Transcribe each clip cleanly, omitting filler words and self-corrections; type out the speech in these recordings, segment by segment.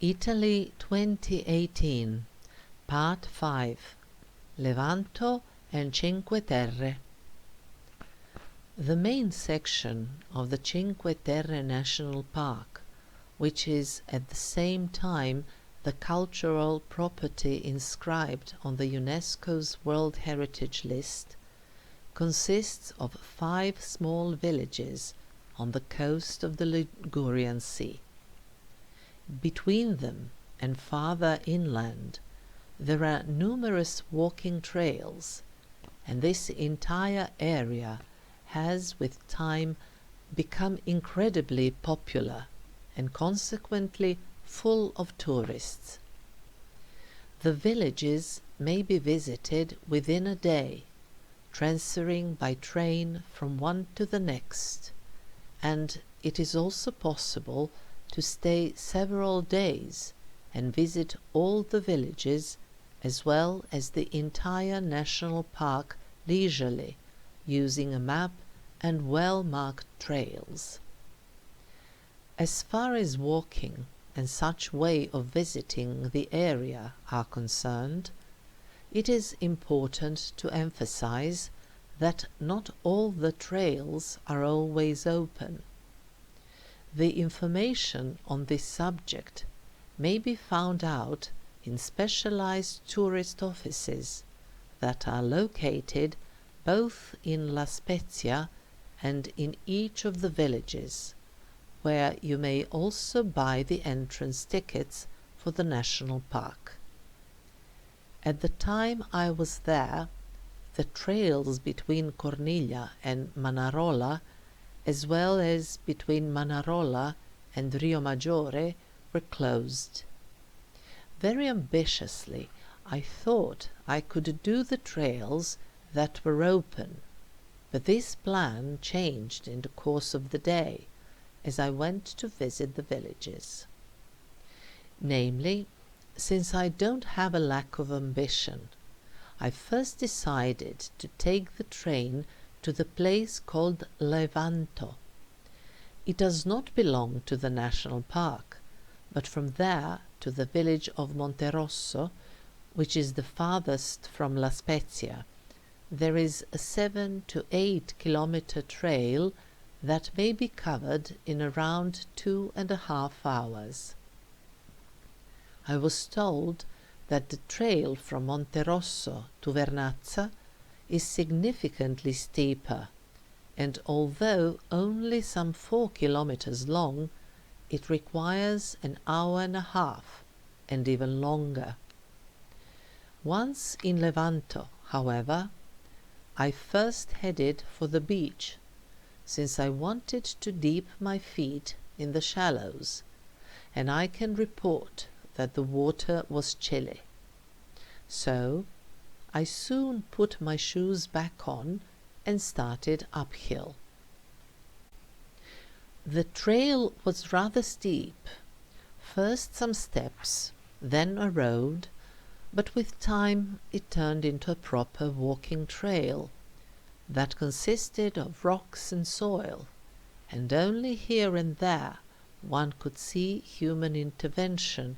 Italy 2018, Part 5, Levanto and Cinque Terre. The main section of the Cinque Terre National Park, which is at the same time the cultural property inscribed on the UNESCO's World Heritage List, consists of 5 small villages on the coast of the Ligurian Sea. Between them and farther inland there are numerous walking trails, and this entire area has with time become incredibly popular and consequently full of tourists. The villages may be visited within a day, transferring by train from one to the next, and it is also possible to stay several days and visit all the villages as well as the entire national park leisurely, using a map and well-marked trails. As far as walking and such way of visiting the area are concerned, it is important to emphasize that not all the trails are always open. The information on this subject may be found out in specialized tourist offices that are located both in La Spezia and in each of the villages, where you may also buy the entrance tickets for the national park. At the time I was there, the trails between Corniglia and Manarola, as well as between Manarola and Riomaggiore, were closed. Very ambitiously, I thought I could do the trails that were open, but this plan changed in the course of the day as I went to visit the villages. Namely, since I don't have a lack of ambition, I first decided to take the train to the place called Levanto. It does not belong to the national park, but from there to the village of Monterosso, which is the farthest from La Spezia, there is a 7 to 8 kilometer trail that may be covered in around 2.5 hours. I was told that the trail from Monterosso to Vernazza is significantly steeper, and although only some 4 kilometers long, it requires an hour and a half, and even longer. Once in Levanto, however, I first headed for the beach, since I wanted to dip my feet in the shallows, and I can report that the water was chilly. So I soon put my shoes back on and started uphill. The trail was rather steep, first some steps, then a road, but with time it turned into a proper walking trail that consisted of rocks and soil, and only here and there one could see human intervention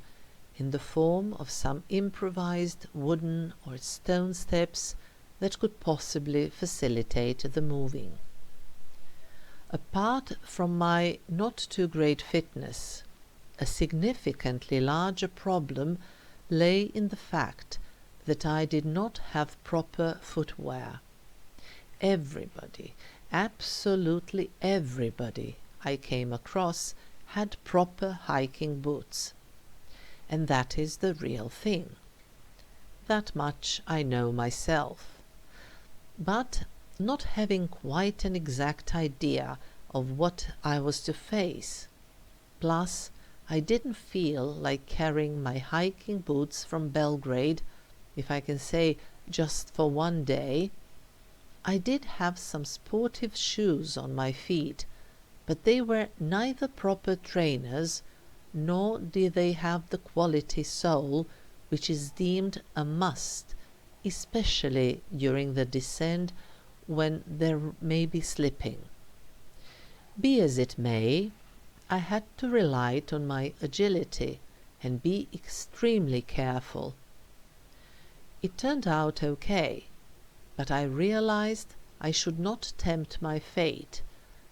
in the form of some improvised wooden or stone steps that could possibly facilitate the moving. Apart from my not too great fitness, a significantly larger problem lay in the fact that I did not have proper footwear. Everybody, absolutely everybody I came across had proper hiking boots, and that is the real thing. That much I know myself. But not having quite an exact idea of what I was to face, plus I didn't feel like carrying my hiking boots from Belgrade, if I can say just for one day. I did have some sportive shoes on my feet, but they were neither proper trainers, nor did they have the quality sole which is deemed a must, especially during the descent when there may be slipping. Be as it may, I had to rely on my agility and be extremely careful. It turned out okay, but I realized I should not tempt my fate,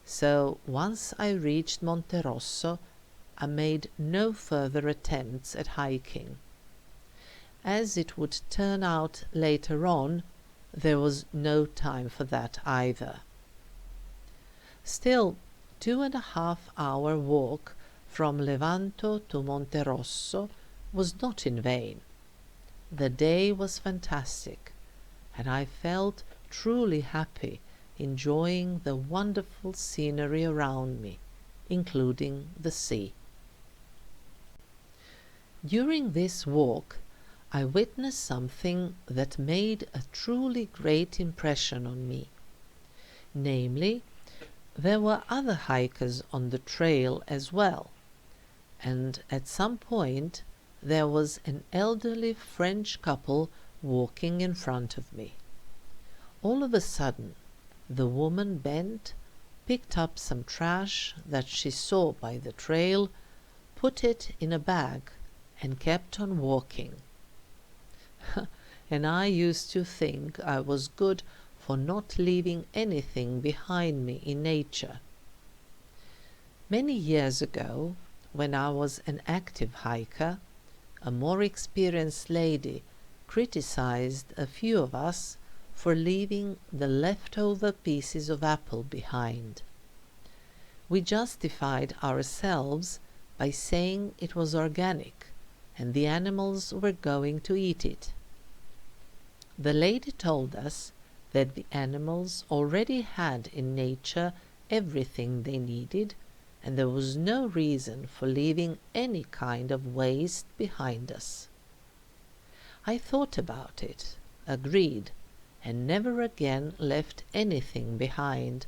so once I reached Monte Rosso, I made no further attempts at hiking. As it would turn out later on, there was no time for that either. Still, 2.5 hour walk from Levanto to Monte Rosso was not in vain. The day was fantastic, and I felt truly happy enjoying the wonderful scenery around me, including the sea. During this walk, I witnessed something that made a truly great impression on me. Namely, there were other hikers on the trail as well, and at some point there was an elderly French couple walking in front of me. All of a sudden, the woman bent, picked up some trash that she saw by the trail, put it in a bag, and kept on walking. And I used to think I was good for not leaving anything behind me in nature. Many years ago, when I was an active hiker, a more experienced lady criticized a few of us for leaving the leftover pieces of apple behind. We justified ourselves by saying it was organic and the animals were going to eat it. The lady told us that the animals already had in nature everything they needed, and there was no reason for leaving any kind of waste behind us. I thought about it, agreed, and never again left anything behind,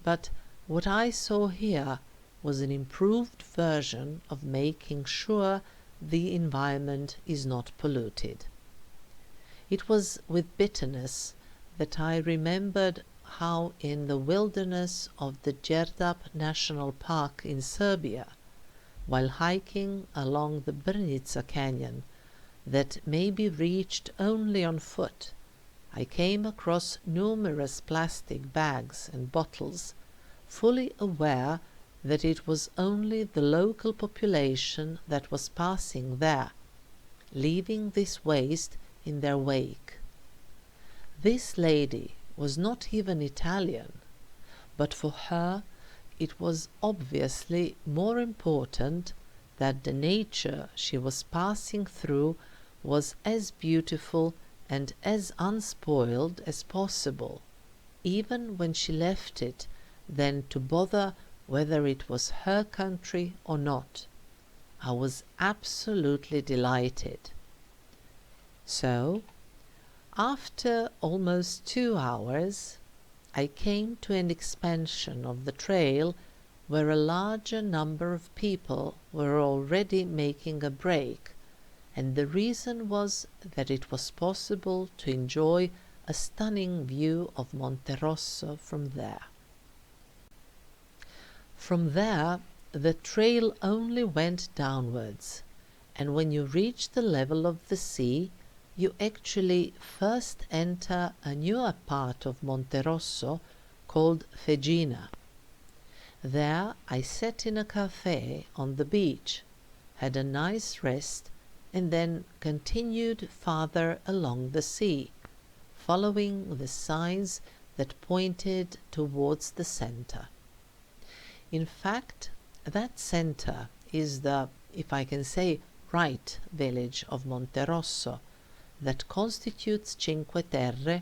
but what I saw here was an improved version of making sure the environment is not polluted. It was with bitterness that I remembered how in the wilderness of the Đerdap National Park in Serbia, while hiking along the Brnica Canyon that may be reached only on foot, I came across numerous plastic bags and bottles, fully aware that it was only the local population that was passing there, leaving this waste in their wake. This lady was not even Italian, but for her it was obviously more important that the nature she was passing through was as beautiful and as unspoiled as possible, even when she left it, than to bother whether it was her country or not. I was absolutely delighted. So, after almost 2 hours, I came to an expansion of the trail where a larger number of people were already making a break, and the reason was that it was possible to enjoy a stunning view of Monte Rosso from there. From there, the trail only went downwards, and when you reach the level of the sea, you actually first enter a newer part of Monte Rosso called Fegina. There I sat in a cafe on the beach, had a nice rest, and then continued farther along the sea, following the signs that pointed towards the center. In fact, that center is the, if I can say, right village of Monte Rosso that constitutes Cinque Terre,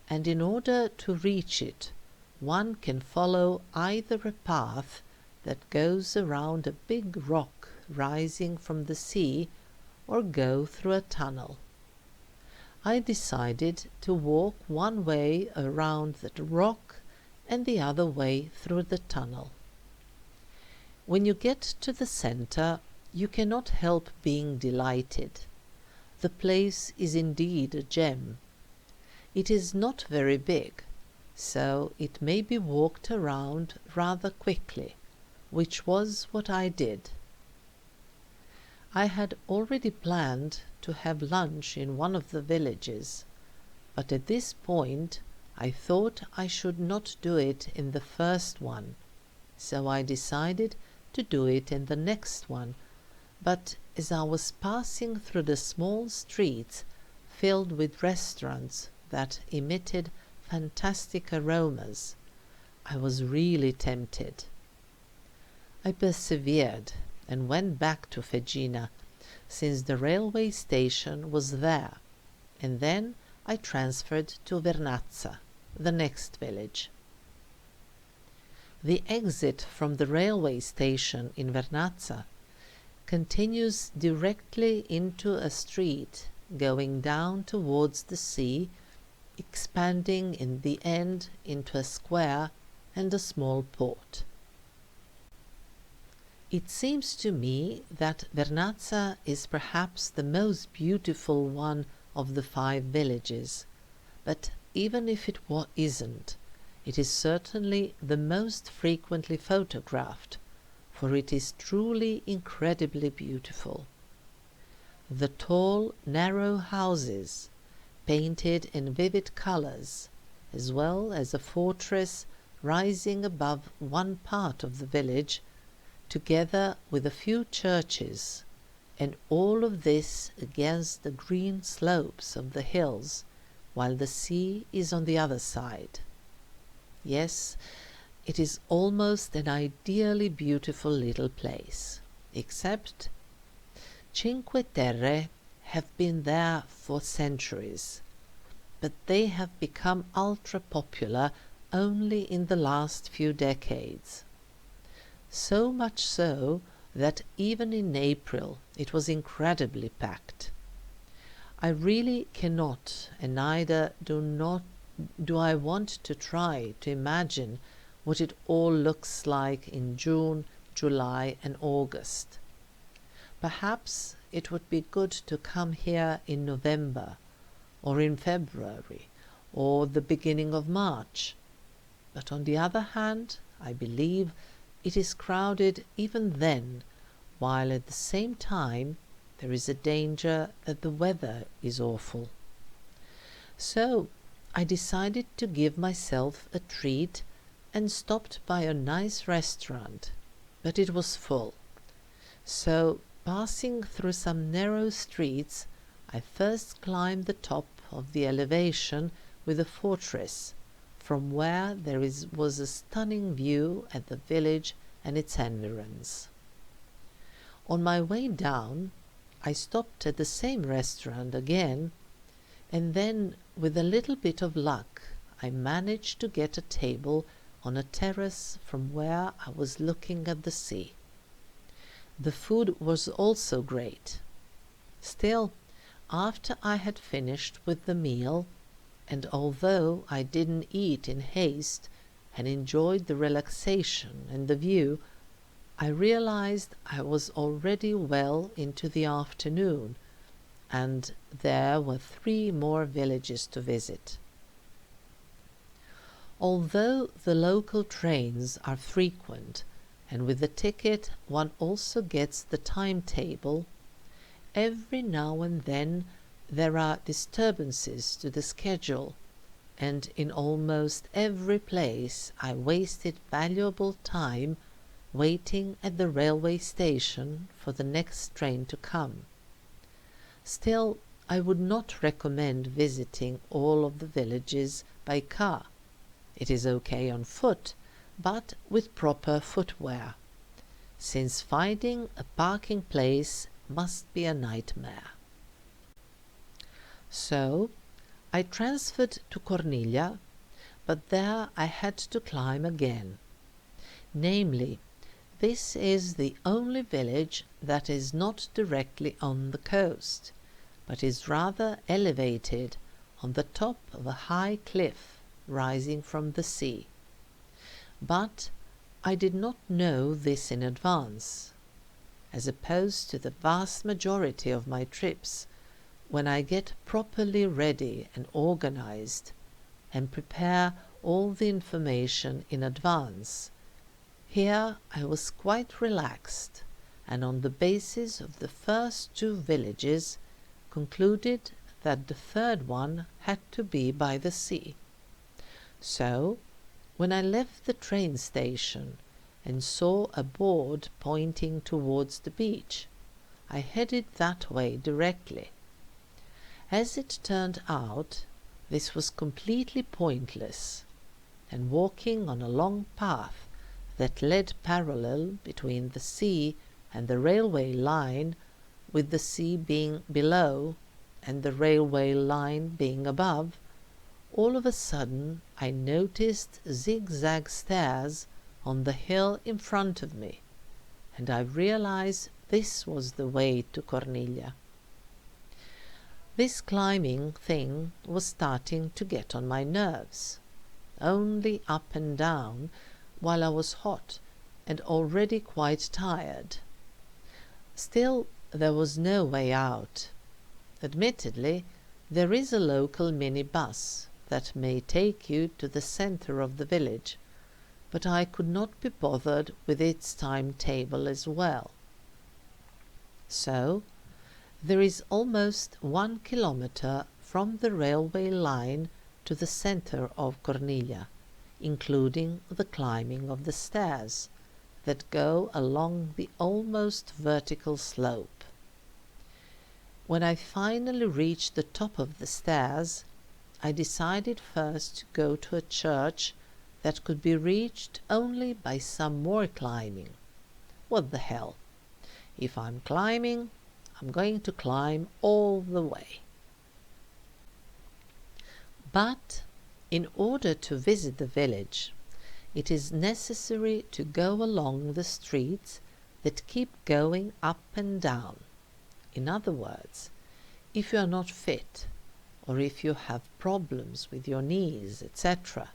and in order to reach it, one can follow either a path that goes around a big rock rising from the sea or go through a tunnel. I decided to walk one way around the rock and the other way through the tunnel. When you get to the center, you cannot help being delighted. The place is indeed a gem. It is not very big, so it may be walked around rather quickly, which was what I did. I had already planned to have lunch in one of the villages, but at this point I thought I should not do it in the first one, so I decided to do it in the next one. But as I was passing through the small streets filled with restaurants that emitted fantastic aromas, I was really tempted. I persevered and went back to Fegina, since the railway station was there, and then I transferred to Vernazza, the next village. The exit from the railway station in Vernazza continues directly into a street going down towards the sea, expanding in the end into a square and a small port. It seems to me that Vernazza is perhaps the most beautiful one of the 5 villages, but even if it isn't, it is certainly the most frequently photographed, for it is truly incredibly beautiful. The tall, narrow houses, painted in vivid colors, as well as a fortress rising above one part of the village, together with a few churches, and all of this against the green slopes of the hills, while the sea is on the other side. Yes, it is almost an ideally beautiful little place, except Cinque Terre have been there for centuries, but they have become ultra-popular only in the last few decades. So much so that even in April it was incredibly packed. I really cannot, and neither do I want to try to imagine what it all looks like in June, July and August. Perhaps it would be good to come here in November, or in February, or the beginning of March. But on the other hand, I believe it is crowded even then, while at the same time there is a danger that the weather is awful. So I decided to give myself a treat and stopped by a nice restaurant, but it was full. So, passing through some narrow streets, I first climbed the top of the elevation with a fortress, from where there was a stunning view at the village and its environs. On my way down, I stopped at the same restaurant again, and then, with a little bit of luck, I managed to get a table on a terrace from where I was looking at the sea. The food was also great. Still, after I had finished with the meal, and although I didn't eat in haste and enjoyed the relaxation and the view, I realized I was already well into the afternoon, and there were 3 more villages to visit. Although the local trains are frequent, and with the ticket one also gets the timetable, every now and then there are disturbances to the schedule, and in almost every place I wasted valuable time waiting at the railway station for the next train to come. Still, I would not recommend visiting all of the villages by car. It is okay on foot, but with proper footwear, since finding a parking place must be a nightmare. So I transferred to Corniglia, but there I had to climb again. Namely, this is the only village that is not directly on the coast, but is rather elevated on the top of a high cliff rising from the sea. But I did not know this in advance, as opposed to the vast majority of my trips, when I get properly ready and organized and prepare all the information in advance. Here I was quite relaxed, and on the basis of the first two villages concluded that the third one had to be by the sea. So, when I left the train station and saw a board pointing towards the beach, I headed that way directly. As it turned out, this was completely pointless, and walking on a long path that led parallel between the sea and the railway line, with the sea being below and the railway line being above, all of a sudden I noticed zigzag stairs on the hill in front of me, and I realized this was the way to Corniglia. This climbing thing was starting to get on my nerves. Only up and down, while I was hot and already quite tired. Still, there was no way out. Admittedly, there is a local minibus that may take you to the centre of the village, but I could not be bothered with its timetable as well. So, there is almost 1 kilometre from the railway line to the centre of Corniglia, including the climbing of the stairs that go along the almost vertical slope. When I finally reached the top of the stairs, I decided first to go to a church that could be reached only by some more climbing. What the hell? If I'm climbing, I'm going to climb all the way. But in order to visit the village, it is necessary to go along the streets that keep going up and down. In other words, if you are not fit, or if you have problems with your knees, etc.,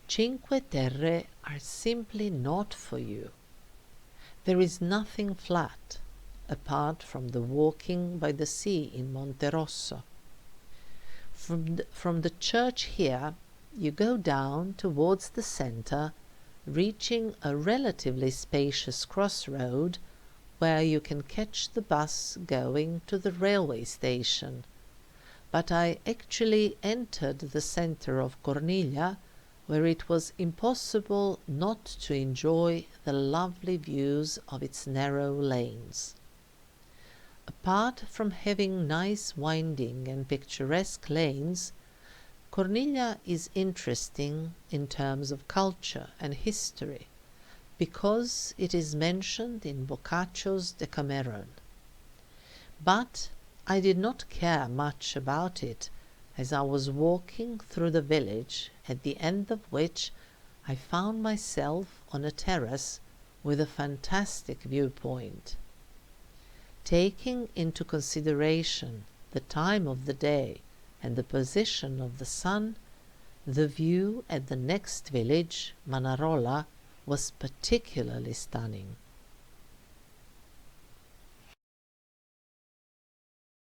Cinque Terre are simply not for you. There is nothing flat, apart from the walking by the sea in Monte Rosso. From the church here, you go down towards the centre, reaching a relatively spacious crossroad where you can catch the bus going to the railway station. But I actually entered the centre of Corniglia, where it was impossible not to enjoy the lovely views of its narrow lanes. Apart from having nice winding and picturesque lanes, Corniglia is interesting in terms of culture and history, because it is mentioned in Boccaccio's Decameron. But I did not care much about it, as I was walking through the village, at the end of which I found myself on a terrace with a fantastic viewpoint. Taking into consideration the time of the day and the position of the sun, the view at the next village, Manarola, was particularly stunning.